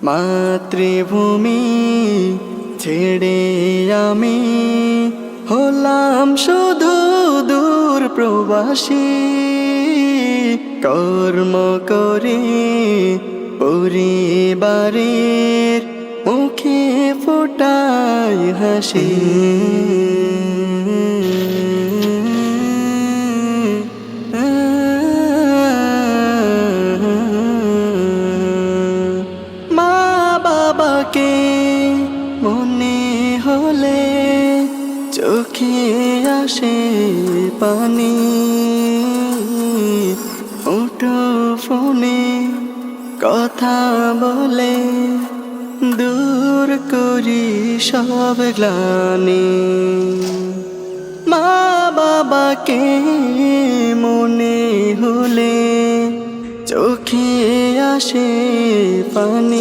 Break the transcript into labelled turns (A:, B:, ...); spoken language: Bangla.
A: মাতৃভূমি ছেড়ে আমি হলাম শুধু দূর প্রবাসী। কর্ম করে পরিবারের মুখে ফোটাই হাসি। মা বাবাকে মনে হলে চোখে আসে পানি। মুঠো ফোনে কথা বলে দূর করি সব গ্লানি। মা বাবাকে মনে হলে চোখে আসে পানি।